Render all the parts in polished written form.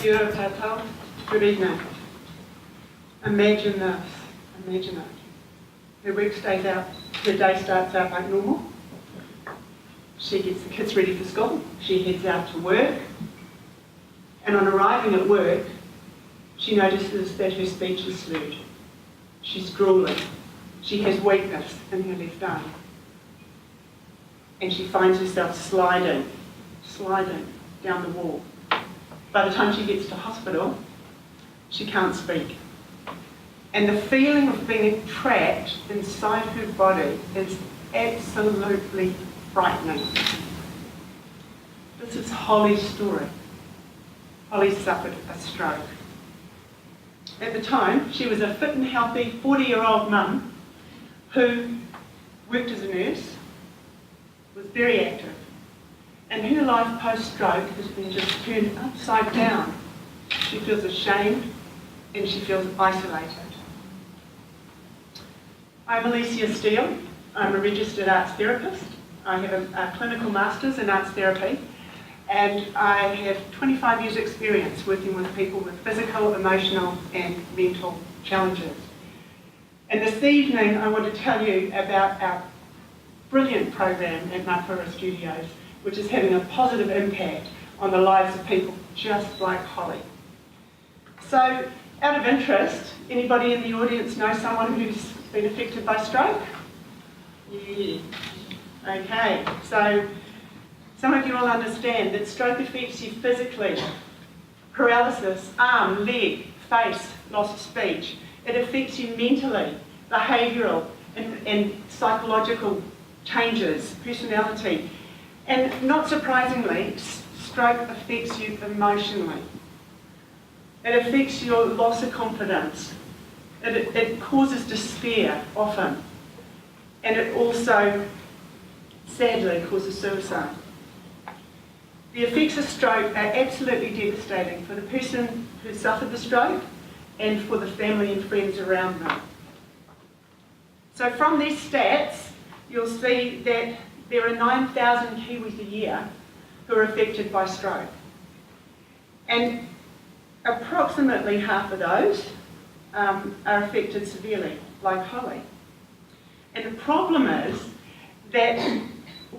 Kia tātou. Good evening. Imagine this. Imagine it. Her day starts out like normal. She gets the kids ready for school. She heads out to work. And on arriving at work, she notices that her speech is slurred. She's drooling. She has weakness in her left arm. And she finds herself sliding down the wall. By the time she gets to hospital, she can't speak. And the feeling of being trapped inside her body is absolutely frightening. This is Holly's story. Holly suffered a stroke. At the time, she was a fit and healthy 40-year-old mum who worked as a nurse, was very active, and her life post-stroke has been just turned upside down. She feels ashamed and she feels isolated. I'm Alicia Steele. I'm a registered arts therapist. I have a clinical master's in arts therapy, and I have 25 years experience working with people with physical, emotional and mental challenges. And this evening I want to tell you about our brilliant program at Mapura Studios, which is having a positive impact on the lives of people just like Holly. So, out of interest, anybody in the audience know someone who's been affected by stroke? Yeah. Okay, so some of you will understand that stroke affects you physically. Paralysis, arm, leg, face, loss of speech. It affects you mentally, behavioural and psychological changes, personality. And not surprisingly, stroke affects you emotionally. It affects your loss of confidence. It causes despair often. And it also, sadly, causes suicide. The effects of stroke are absolutely devastating for the person who suffered the stroke and for the family and friends around them. So from these stats, you'll see that there are 9,000 Kiwis a year who are affected by stroke. And approximately half of those are affected severely, like Holly. And the problem is that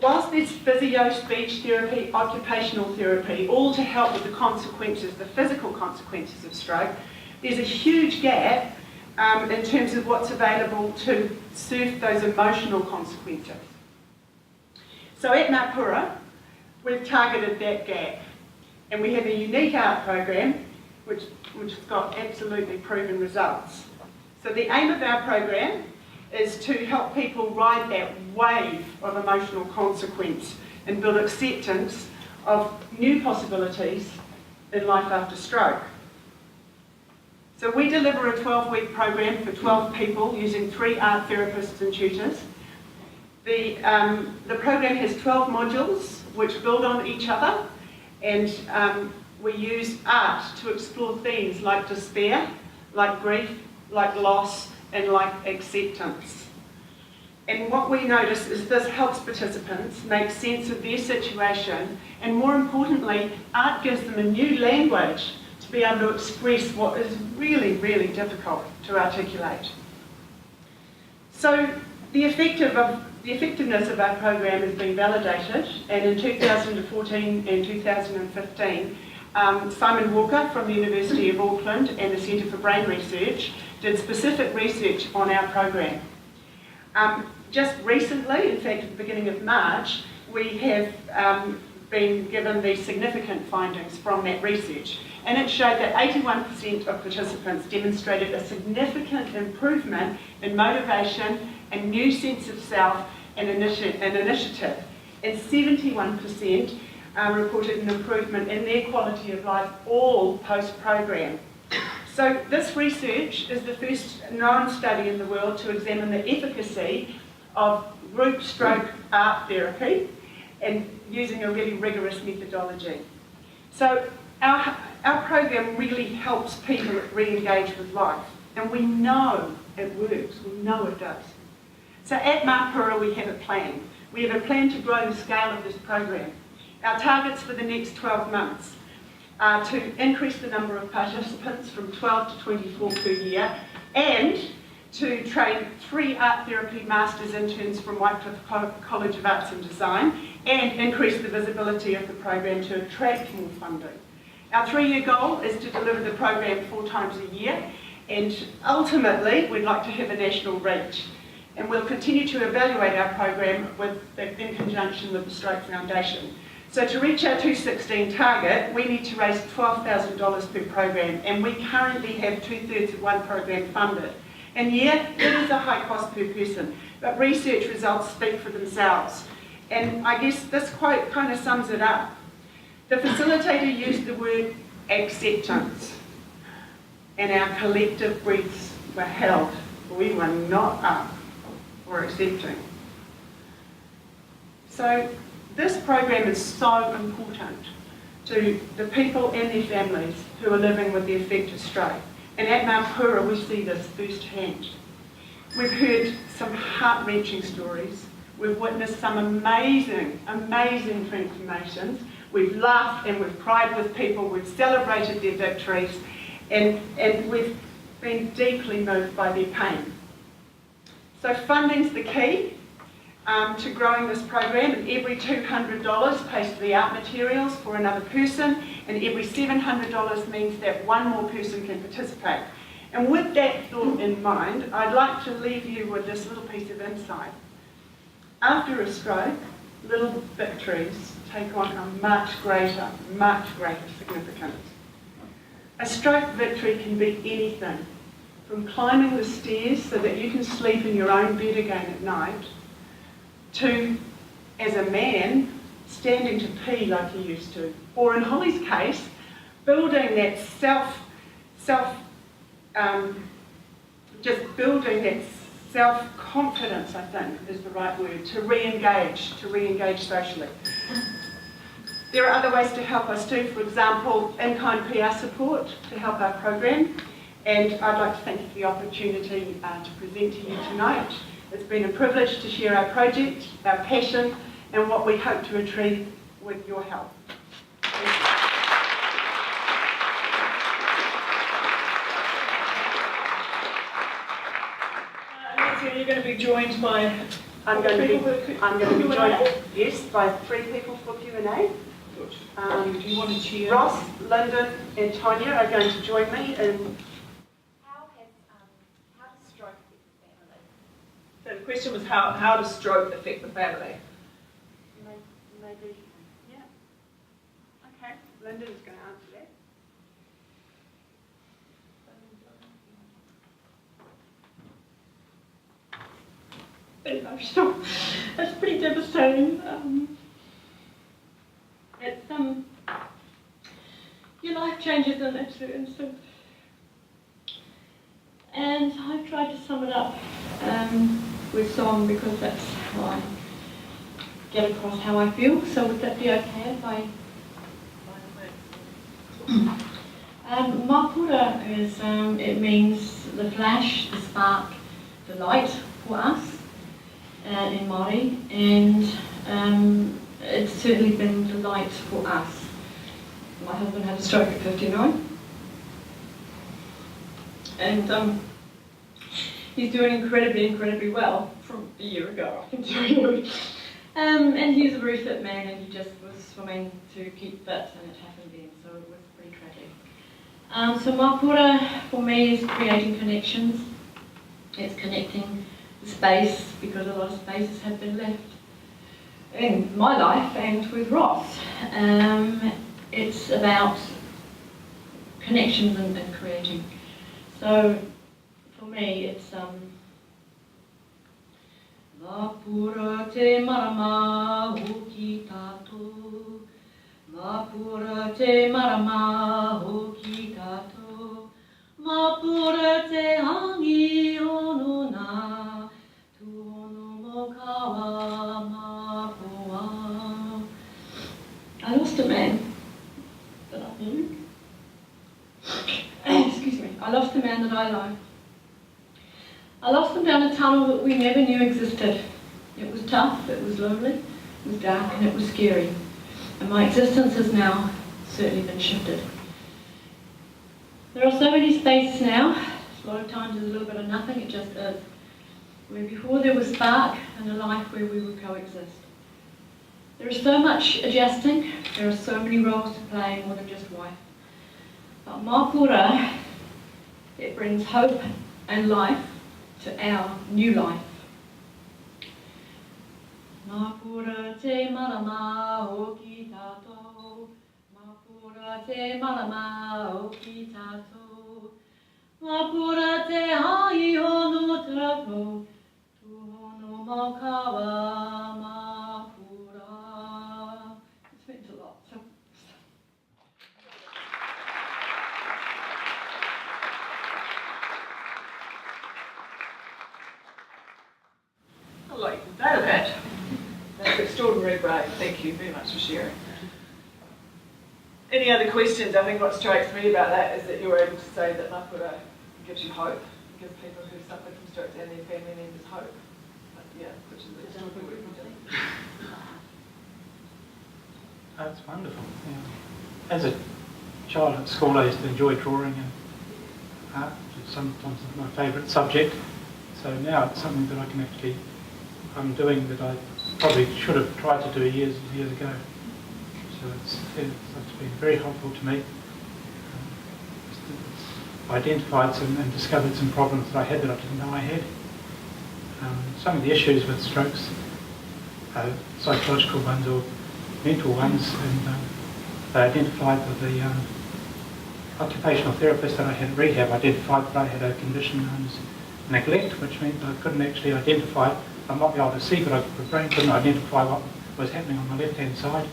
whilst there's physio, speech therapy, occupational therapy, all to help with the consequences, the physical consequences of stroke, there's a huge gap in terms of what's available to surf those emotional consequences. So at Mapura, we've targeted that gap, and we have a unique art program which has got absolutely proven results. So the aim of our program is to help people ride that wave of emotional consequence and build acceptance of new possibilities in life after stroke. So we deliver a 12-week program for 12 people using 3 art therapists and tutors. The program has 12 modules which build on each other, and we use art to explore themes like despair, like grief, like loss, and like acceptance. And what we notice is this helps participants make sense of their situation, and more importantly, art gives them a new language to be able to express what is really, really difficult to articulate. So the effectiveness of our program has been validated, and in 2014 and 2015, Simon Walker from the University of Auckland and the Centre for Brain Research did specific research on our program. Just recently, in fact at the beginning of March, we have been given these significant findings from that research, and it showed that 81% of participants demonstrated a significant improvement in motivation and new sense of self and initiative, and 71% reported an improvement in their quality of life, all post-program. So this research is the first known study in the world to examine the efficacy of group stroke art therapy and using a really rigorous methodology. So our program really helps people re-engage with life, and we know it works, we know it does. So at Mapura we have a plan. We have a plan to grow the scale of this program. Our targets for the next 12 months to increase the number of participants from 12 to 24 per year, and to train 3 art therapy masters interns from Wycliffe College of Arts and Design, and increase the visibility of the program to attract more funding. Our 3-year goal is to deliver the program 4 times a year, and ultimately we'd like to have a national reach. And we'll continue to evaluate our program in conjunction with the Stroke Foundation. So to reach our 2016 target, we need to raise $12,000 per program, and we currently have 2/3 of one program funded. And yeah, it is a high cost per person, but research results speak for themselves. And I guess this quote kind of sums it up. The facilitator used the word acceptance, and our collective breaths were held. We were not up or accepting. So this program is so important to the people and their families who are living with the effect of stroke. And at Mapura we see this firsthand. We've heard some heart-wrenching stories. We've witnessed some amazing, amazing transformations. We've laughed and we've cried with people. We've celebrated their victories, and we've been deeply moved by their pain. So funding's the key to growing this program, and every $200 pays for the art materials for another person, and every $700 means that one more person can participate. And with that thought in mind, I'd like to leave you with this little piece of insight. After a stroke, little victories take on a much greater significance. A stroke victory can be anything, from climbing the stairs so that you can sleep in your own bed again at night, to, as a man, standing to pee like he used to, or in Holly's case, building that self-confidence, I think is the right word, to re-engage socially. There are other ways to help us too, for example, in-kind PR support to help our program, and I'd like to thank you for the opportunity to present to you tonight. It's been a privilege to share our project, our passion, and what we hope to achieve with your help. You're going to be joined by... I'm going to be joined, yes, by 3 people for Q&A. Do you want to cheer? Ross, Lyndon and Tonya are going to join me in... How does stroke affect the family? So the question was how does stroke affect the family? Maybe, yeah. Okay, Lyndon is going to answer that. It's pretty devastating. Your life changes in an absolute instant. And I've tried to sum it up with song, because that's how I get across how I feel. So would that be okay if I... Mapura is, it means the flash, the spark, the light for us. In Māori, and it's certainly been the light for us. My husband had a stroke at 59, and he's doing incredibly well from a year ago, I can tell you. And he's a very fit man, and he just was swimming to keep fit, and it happened then, so it was pretty tragic. So Mapura for me is creating connections. It's connecting space, because a lot of spaces have been left in my life and with Ross. It's about connections and creating. So for me it's Mapura te marama hoki tato, Mapura te marama hoki tato, Mapura te hangi ono na, I lost a man that I knew. Excuse me. I lost a man that I loved. I lost him down a tunnel that we never knew existed. It was tough, it was lonely, it was dark, and it was scary. And my existence is now certainly been shifted. There are so many spaces now. A lot of times there's a little bit of nothing, it just is. Where before there was spark and a life where we would coexist. There is so much adjusting, there are so many roles to play, more than just wife. But Mapura, it brings hope and life to our new life. Mapura te malama o ki tātou, Mapura te malama o ki tātou, Mapura te hai ono tātou, tuhono makawa Mapura. It's meant a lot. So. I'd like to say that. That's extraordinary brave. Thank you very much for sharing. Any other questions? I think what strikes me about that is that you're able to say that Mapura gives you hope, gives people who suffer from stroke and their family members hope. Yeah, which is extraordinary work you do. That's wonderful. Yeah. As a child at school, I used to enjoy drawing and art, which is sometimes my favourite subject. So now it's something that I can actually, I'm doing that I probably should have tried to do years and years ago. So it's been very helpful to me. Identified some and discovered some problems that I had that I didn't know I had. Some of the issues with strokes, psychological ones or mental ones, and they identified with the occupational therapist that I had at rehab, identified that I had a condition known as neglect, which meant I couldn't actually identify, I might be able to see, but my brain couldn't identify what was happening on the left-hand side.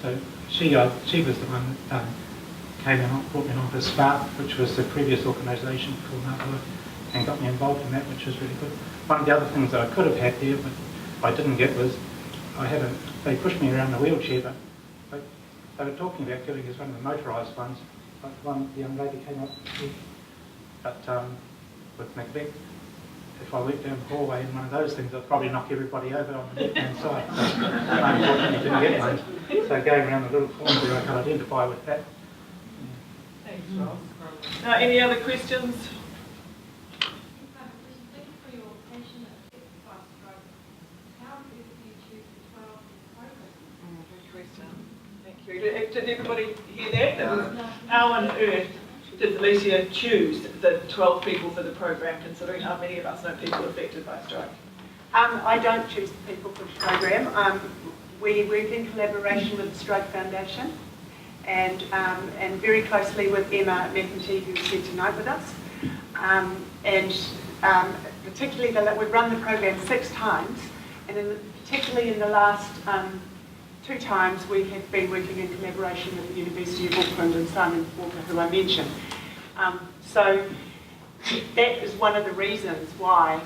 So she was the one that came and brought me along to Spark, which was the previous organisation for Mapura, and got me involved in that, which was really good. One of the other things that I could have had there, but I didn't get, was they pushed me around the wheelchair, but they were talking about giving us one of the motorised ones, like the young lady came up with, but with neglect. If I went down the hallway in one of those things, I'd probably knock everybody over on the left-hand side. I unfortunately didn't get one. So going around the little corner where I could identify with that. Thanks, Ross. Now, any other questions? Thank you for your passion at by stroke. How did you choose the 12 program? Good question. Thank you. Did everybody hear that? How on earth did Alicia choose the 12 people for the program, considering how many of us know people affected by stroke? I don't choose the people for the program. We work in collaboration with the Stroke Foundation and very closely with Emma McEntee, who's here tonight with us. Particularly, we've run the program 6 times, and particularly in the last 2 times we have been working in collaboration with the University of Auckland and Simon Walker, who I mentioned. So that is one of the reasons why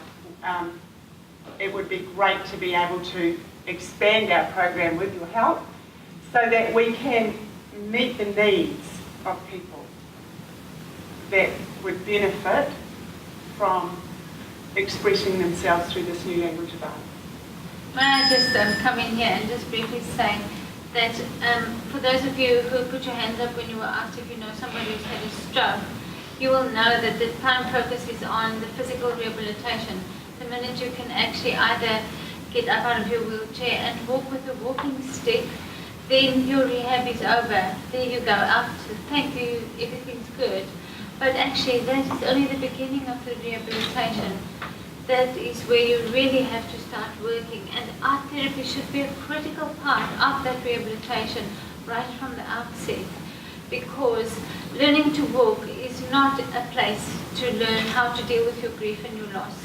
it would be great to be able to expand our program with your help so that we can meet the needs of people that would benefit from expressing themselves through this new language of art. May I just come in here and just briefly say that for those of you who put your hands up when you were asked if you know somebody who's had a stroke, you will know that the prime focus is on the physical rehabilitation. The minute you can actually either get up out of your wheelchair and walk with a walking stick, then your rehab is over. There you go, out, thank you, everything's good. But actually that is only the beginning of the rehabilitation. That is where you really have to start working, and art therapy should be a critical part of that rehabilitation right from the outset, because learning to walk is not a place to learn how to deal with your grief and your loss.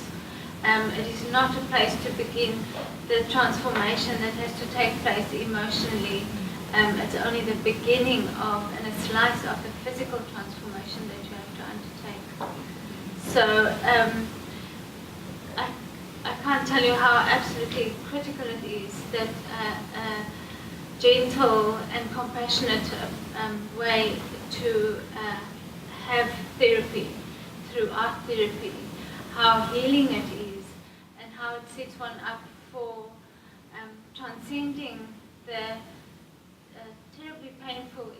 It is not a place to begin the transformation that has to take place emotionally. It's only the beginning of and a slice of the physical transformation that you have to undertake. So I can't tell you how absolutely critical it is that a gentle and compassionate way to have therapy through art therapy, how healing it is, and how it sets one up for transcending the terribly painful